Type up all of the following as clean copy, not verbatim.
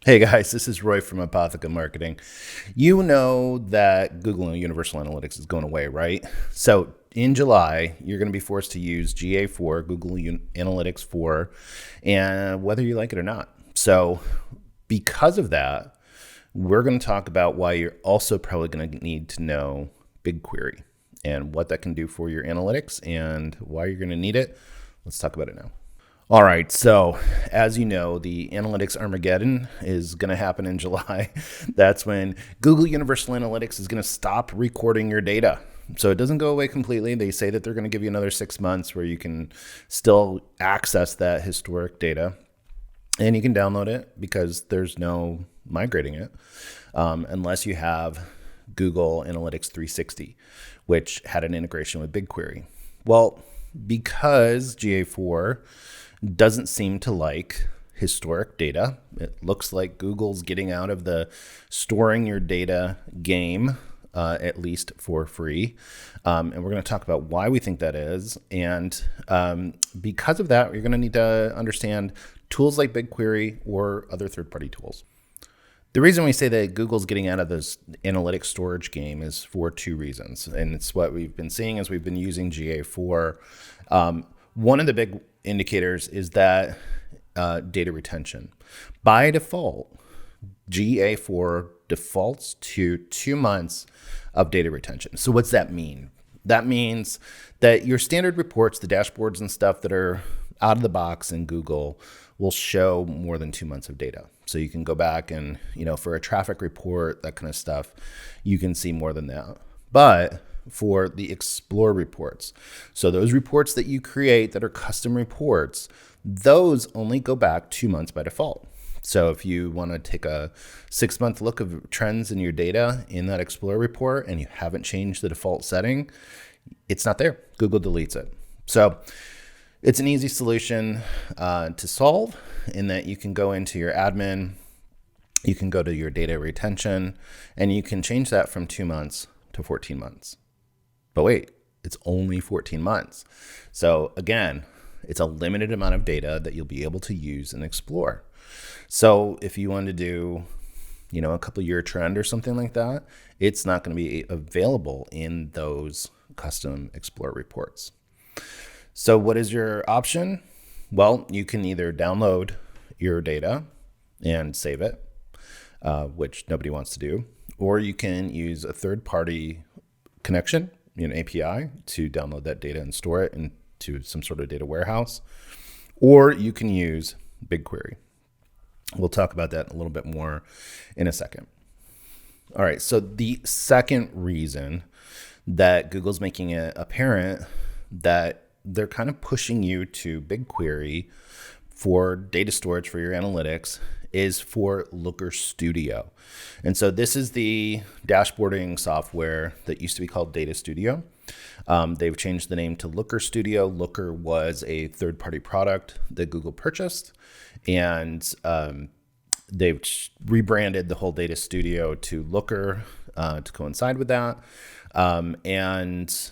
Hey guys, this is Roy from Apotheca Marketing. You know that Google Universal Analytics is going away, right? So in July, you're going to be forced to use GA4, Analytics 4, and whether you like it or not. So because of that, we're going to talk about why you're also probably going to need to know BigQuery and what that can do for your analytics and why you're going to need it. Let's talk about it now. All right, so as you know, the Analytics Armageddon is going to happen in July. That's when Google Universal Analytics is going to stop recording your data. So it doesn't go away completely. They say that they're going to give you another 6 months where you can still access that historic data. And you can download it because there's no migrating it unless you have Google Analytics 360, which had an integration with BigQuery. Well, because GA4 doesn't seem to like historic data. It looks like Google's getting out of the storing your data game, at least for free. And we're going to talk about why we think that is. And because of that, you're going to need to understand tools like BigQuery or other third-party tools. The reason we say that Google's getting out of this analytics storage game is for two reasons. And it's what we've been seeing as we've been using GA4. One of the big indicators is that data retention. By default, GA4 defaults to 2 months of data retention. So what's that mean? That means that your standard reports, the dashboards and stuff that are out of the box in Google will show more than 2 months of data. So you can go back and, for a traffic report, that kind of stuff, you can see more than that. But for the Explore reports, so those reports that you create that are custom reports, those only go back 2 months by default. So if you want to take a 6-month look of trends in your data in that Explore report and you haven't changed the default setting, it's not there. Google deletes it. So it's an easy solution to solve in that you can go into your admin, you can go to your data retention, and you can change that from 2 months to 14 months. But wait, it's only 14 months. So again, it's a limited amount of data that you'll be able to use and explore. So if you want to do, a couple year trend or something like that, it's not going to be available in those custom Explore reports. So what is your option? Well, you can either download your data and save it, which nobody wants to do, or you can use a third-party connection, API, to download that data and store it into some sort of data warehouse, or you can use BigQuery. We'll talk about that a little bit more in a second. All right, so the second reason that Google's making it apparent that they're kind of pushing you to BigQuery for data storage for your analytics is for Looker Studio. And so this is the dashboarding software that used to be called Data Studio. They've changed the name to Looker Studio. Looker was a third-party product that Google purchased, and they've rebranded the whole Data Studio to Looker to coincide with that, and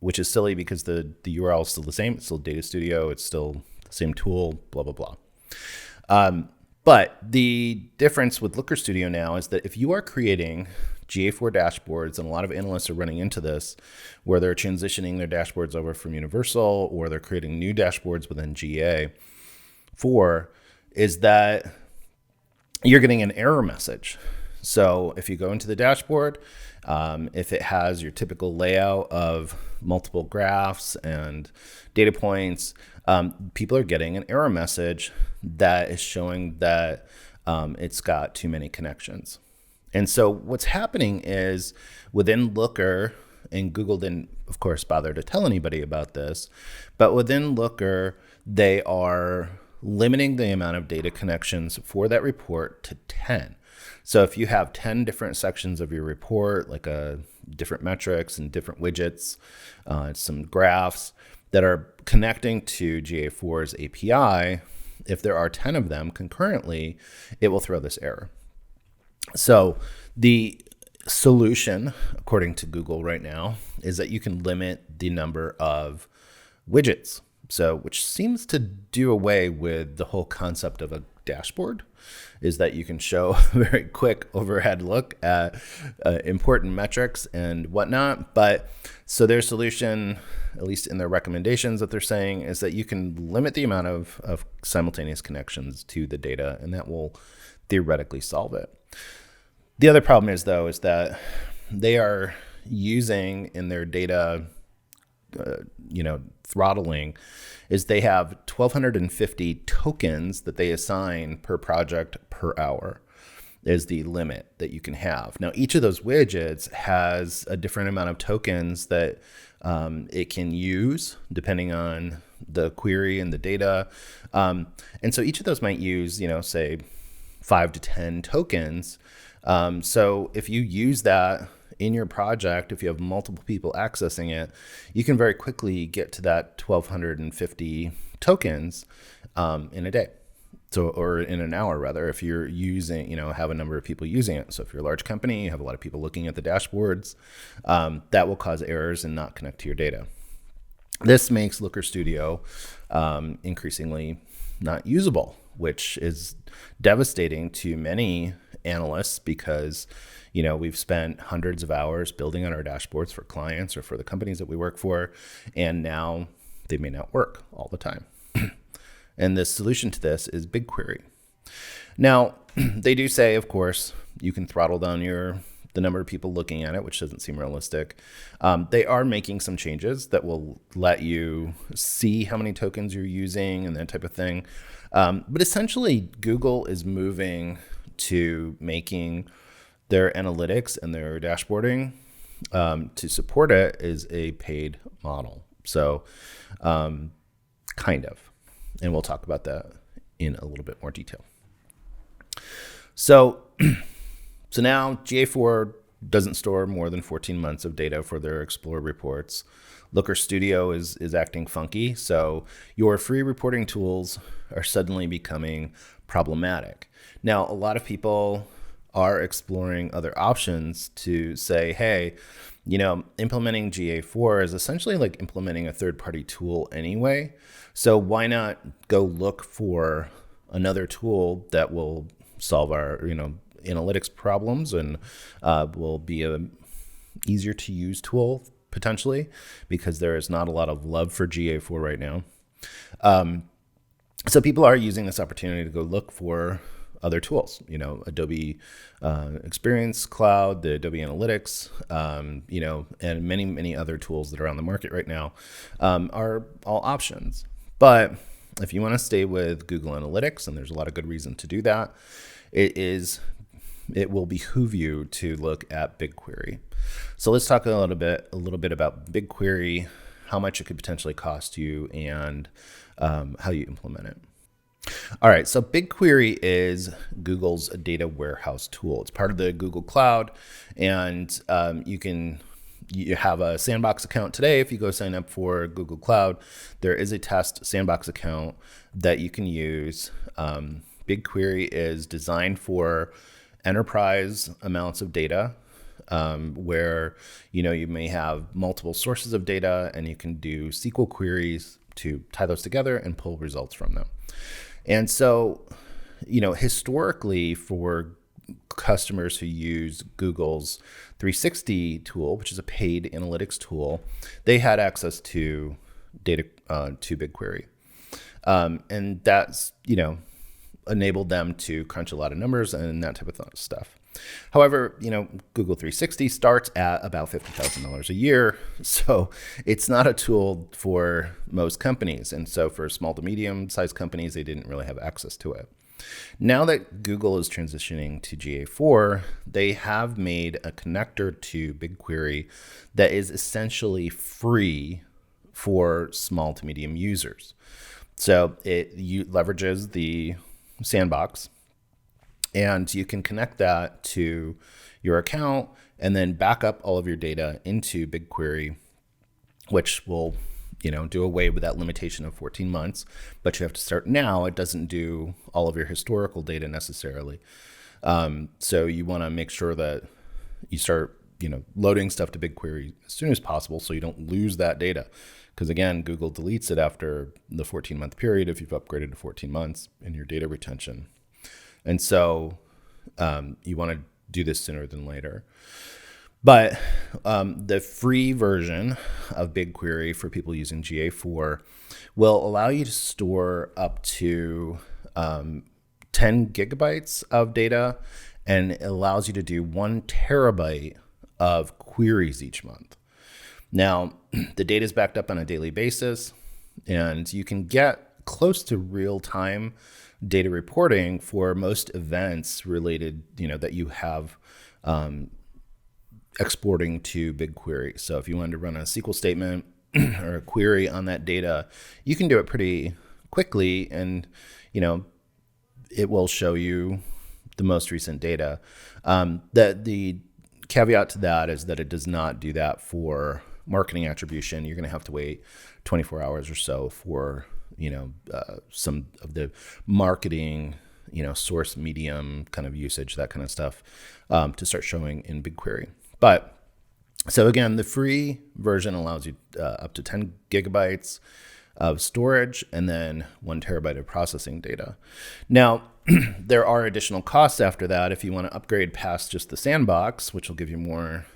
which is silly because the URL is still the same. It's still Data Studio. It's still the same tool, blah, blah, blah. But the difference with Looker Studio now is that if you are creating GA4 dashboards, and a lot of analysts are running into this, where they're transitioning their dashboards over from Universal, or they're creating new dashboards within GA4, is that you're getting an error message. So if you go into the dashboard, if it has your typical layout of multiple graphs and data points, people are getting an error message that is showing that it's got too many connections. And so what's happening is within Looker, and Google didn't, of course, bother to tell anybody about this, but within Looker, they are limiting the amount of data connections for that report to 10. So if you have 10 different sections of your report, like different metrics and different widgets, some graphs that are connecting to GA4's API, if there are 10 of them concurrently, it will throw this error. So the solution, according to Google right now, is that you can limit the number of widgets. So, which seems to do away with the whole concept of a dashboard is that you can show a very quick overhead look at important metrics and whatnot. But so their solution, at least in their recommendations that they're saying, is that you can limit the amount of simultaneous connections to the data, and that will theoretically solve it. The other problem is, though, is that they are using in their data, throttling, is they have 1,250 tokens that they assign per project per hour is the limit that you can have. Now, each of those widgets has a different amount of tokens that it can use depending on the query and the data. And so each of those might use, say 5 to 10 tokens. So if you use that in your project, if you have multiple people accessing it, you can very quickly get to that 1,250 tokens in a day. So, or in an hour rather, if you're using, have a number of people using it. So if you're a large company, you have a lot of people looking at the dashboards, that will cause errors and not connect to your data. This makes Looker Studio increasingly not usable, which is devastating to many analysts because, we've spent hundreds of hours building on our dashboards for clients or for the companies that we work for, and now they may not work all the time. And the solution to this is BigQuery. Now, they do say, of course, you can throttle down the number of people looking at it, which doesn't seem realistic. They are making some changes that will let you see how many tokens you're using and that type of thing. But essentially, Google is moving to making their analytics and their dashboarding to support it is a paid model. So kind of. And we'll talk about that in a little bit more detail. So now GA4 doesn't store more than 14 months of data for their Explorer reports. Looker Studio is acting funky. So your free reporting tools are suddenly becoming problematic. Now, a lot of people are exploring other options to say, hey, implementing GA4 is essentially like implementing a third-party tool anyway. So why not go look for another tool that will solve our, analytics problems and will be a easier to use tool potentially, because there is not a lot of love for GA4 right now. So people are using this opportunity to go look for other tools, Adobe Experience Cloud, the Adobe Analytics, and many, many other tools that are on the market right now are all options. But if you want to stay with Google Analytics, and there's a lot of good reason to do that, it will behoove you to look at BigQuery. So let's talk a little bit about BigQuery, how much it could potentially cost you, and how you implement it. All right, so BigQuery is Google's data warehouse tool. It's part of the Google Cloud, and you have a Sandbox account today. If you go sign up for Google Cloud, there is a test Sandbox account that you can use. BigQuery is designed for enterprise amounts of data, where you may have multiple sources of data, and you can do SQL queries to tie those together and pull results from them. And so, historically, for customers who use Google's 360 tool, which is a paid analytics tool, they had access to data to BigQuery. And that's, enabled them to crunch a lot of numbers and that type of stuff. However, Google 360 starts at about $50,000 a year. So it's not a tool for most companies. And so for small to medium sized companies, they didn't really have access to it. Now that Google is transitioning to GA4, they have made a connector to BigQuery that is essentially free for small to medium users. So it leverages the Sandbox, and you can connect that to your account and then back up all of your data into BigQuery, which will do away with that limitation of 14 months, but you have to start now. It doesn't do all of your historical data necessarily. So you want to make sure that you start, loading stuff to BigQuery as soon as possible so you don't lose that data. Because again, Google deletes it after the 14-month period if you've upgraded to 14 months in your data retention. And so you want to do this sooner than later. But the free version of BigQuery for people using GA4 will allow you to store up to 10 gigabytes of data, and it allows you to do 1 terabyte of queries each month. Now, the data is backed up on a daily basis, and you can get close to real-time data reporting for most events related, that you have exporting to BigQuery. So if you wanted to run a SQL statement or a query on that data, you can do it pretty quickly, and it will show you the most recent data. The caveat to that is that it does not do that for marketing attribution. You're going to have to wait 24 hours or so for some of the marketing, source medium kind of usage, that kind of stuff, to start showing in BigQuery. But so again, the free version allows you up to 10 gigabytes of storage and then 1 terabyte of processing data. Now, there are additional costs after that if you want to upgrade past just the sandbox, which will give you more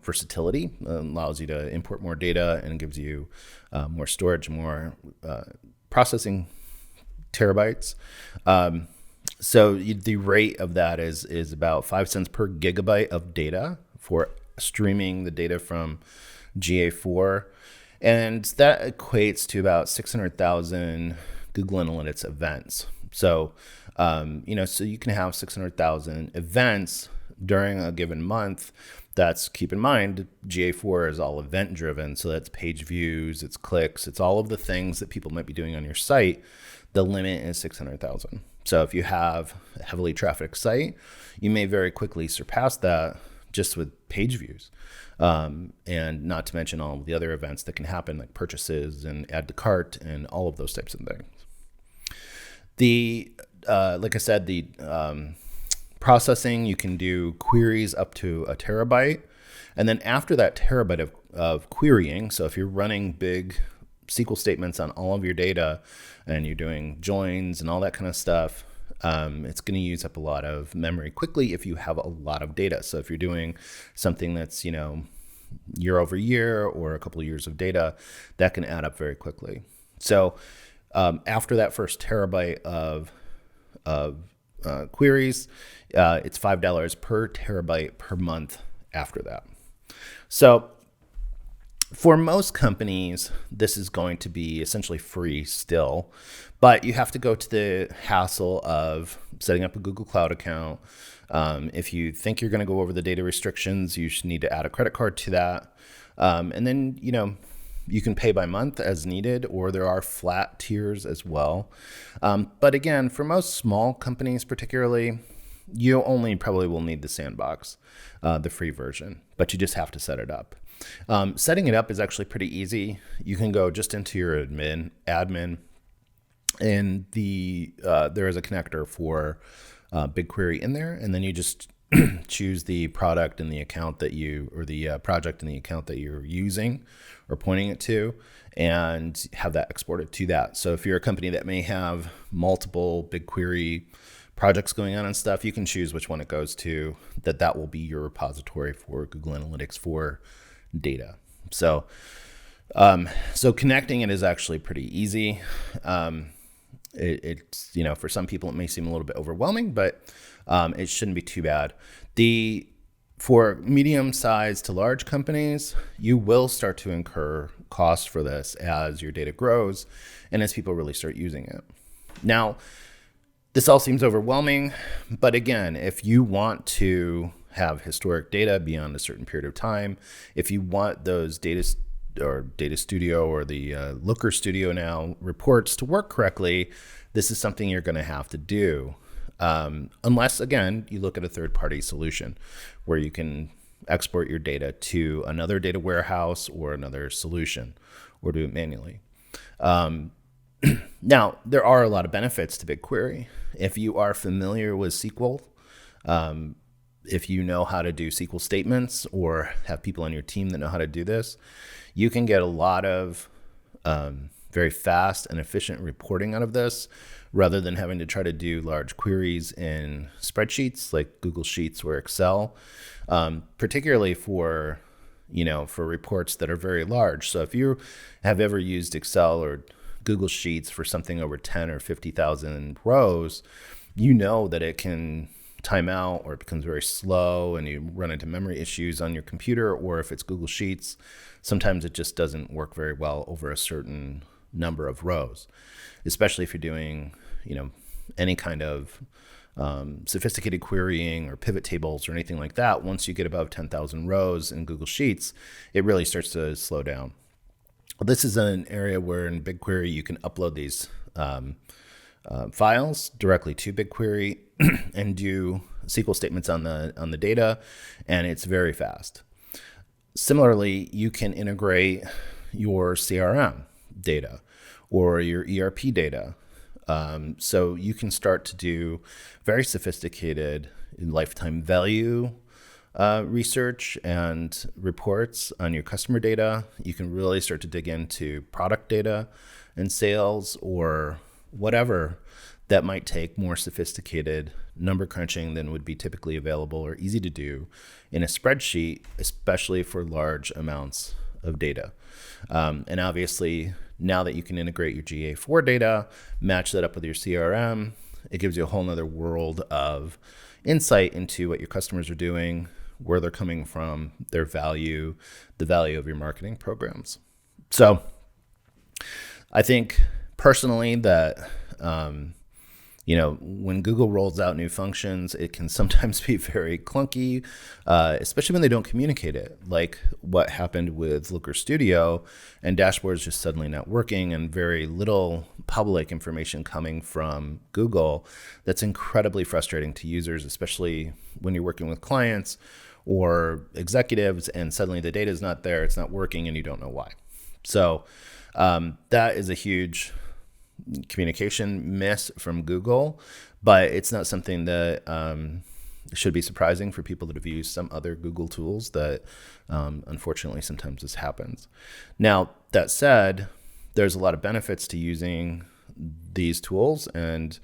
versatility, allows you to import more data and gives you more storage, more processing terabytes. So the rate of that is about 5 cents per gigabyte of data for streaming the data from GA4. And that equates to about 600,000 Google Analytics events. So, so you can have 600,000 events during a given month. That's, keep in mind, GA4 is all event driven. So that's page views, it's clicks, it's all of the things that people might be doing on your site. The limit is 600,000. So if you have a heavily trafficked site, you may very quickly surpass that just with page views. And not to mention all of the other events that can happen, like purchases and add to cart and all of those types of things. Like I said, the processing, you can do queries up to 1 terabyte. And then after that terabyte of querying, so if you're running big SQL statements on all of your data and you're doing joins and all that kind of stuff, it's going to use up a lot of memory quickly if you have a lot of data. So if you're doing something that's, year over year or a couple of years of data, that can add up very quickly. So after that first terabyte of queries, it's $5 per terabyte per month after that. So for most companies, this is going to be essentially free still, but you have to go to the hassle of setting up a Google Cloud account. If you think you're going to go over the data restrictions, you should need to add a credit card to that. And then, you can pay by month as needed, or there are flat tiers as well. But again, for most small companies particularly, you only probably will need the sandbox, the free version, but you just have to set it up. Setting it up is actually pretty easy. You can go just into your admin, and there is a connector for BigQuery in there, and then you just choose the product and the account that the project and the account that you're using or pointing it to, and have that exported to that. So if you're a company that may have multiple BigQuery projects going on and stuff, you can choose which one it goes to, that will be your repository for Google Analytics for data. So connecting it is actually pretty easy. It's, for some people it may seem a little bit overwhelming, but it shouldn't be too bad. For medium-sized to large companies, you will start to incur costs for this as your data grows and as people really start using it. Now, this all seems overwhelming, but again, if you want to have historic data beyond a certain period of time, if you want those Data Studio or the Looker Studio now reports to work correctly, this is something you're going to have to do. Unless, again, you look at a third-party solution where you can export your data to another data warehouse or another solution, or do it manually. Now, there are a lot of benefits to BigQuery. If you are familiar with SQL, if you know how to do SQL statements or have people on your team that know how to do this, you can get a lot of very fast and efficient reporting out of this rather than having to try to do large queries in spreadsheets like Google Sheets or Excel, particularly for reports that are very large. So if you have ever used Excel or Google Sheets for something over 10 or 50,000 rows, you know that it can time out or it becomes very slow and you run into memory issues on your computer. Or if it's Google Sheets, sometimes it just doesn't work very well over a certain number of rows, especially if you're doing, any kind of sophisticated querying or pivot tables or anything like that. Once you get above 10,000 rows in Google Sheets, it really starts to slow down. This is an area where in BigQuery you can upload these files directly to BigQuery and do SQL statements on the data, and it's very fast. Similarly, you can integrate your CRM data or your ERP data. So you can start to do very sophisticated lifetime value research and reports on your customer data. You can really start to dig into product data and sales or whatever that might take more sophisticated number crunching than would be typically available or easy to do in a spreadsheet, especially for large amounts of data. And obviously, now that you can integrate your GA4 data, match that up with your CRM, it gives you a whole nother world of insight into what your customers are doing, where they're coming from, their value, the value of your marketing programs. So I think personally that, when Google rolls out new functions, it can sometimes be very clunky, especially when they don't communicate it, like what happened with Looker Studio and dashboards just suddenly not working and very little public information coming from Google. That's incredibly frustrating to users, especially when you're working with clients or executives and suddenly the data is not there, it's not working, and you don't know why. So that is a huge communication miss from Google, but it's not something that should be surprising for people that have used some other Google tools that unfortunately sometimes this happens. Now, that said, there's a lot of benefits to using these tools, and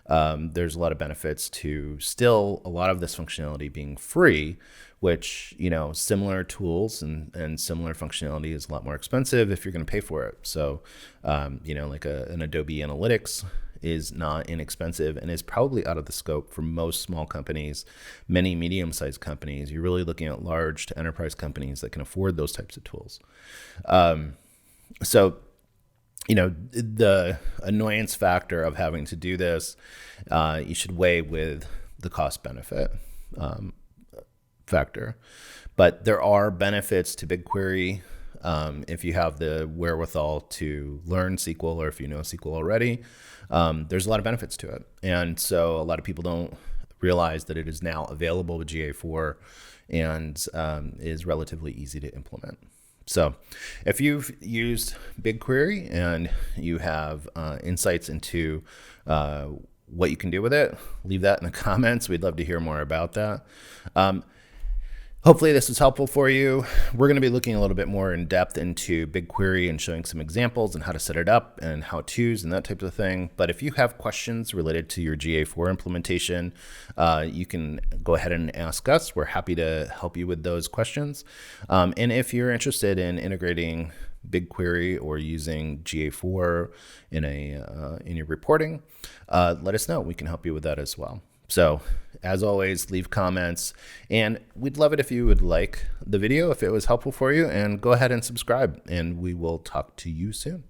there's a lot of benefits to still a lot of this functionality being free, which, similar tools and similar functionality is a lot more expensive if you're going to pay for it. So, like an Adobe Analytics is not inexpensive and is probably out of the scope for most small companies, many medium-sized companies. You're really looking at large to enterprise companies that can afford those types of tools. So, the annoyance factor of having to do this, you should weigh with the cost benefit factor. But there are benefits to BigQuery if you have the wherewithal to learn SQL, or if you know SQL already. There's a lot of benefits to it. And so a lot of people don't realize that it is now available with GA4 and is relatively easy to implement. So if you've used BigQuery and you have insights into what you can do with it, leave that in the comments. We'd love to hear more about that. Hopefully this was helpful for you. We're going to be looking a little bit more in depth into BigQuery and showing some examples and how to set it up and how-tos and that type of thing. But if you have questions related to your GA4 implementation, you can go ahead and ask us. We're happy to help you with those questions. And if you're interested in integrating BigQuery or using GA4 in your reporting, let us know. We can help you with that as well. So as always, leave comments, and we'd love it if you would like the video if it was helpful for you, and go ahead and subscribe, and we will talk to you soon.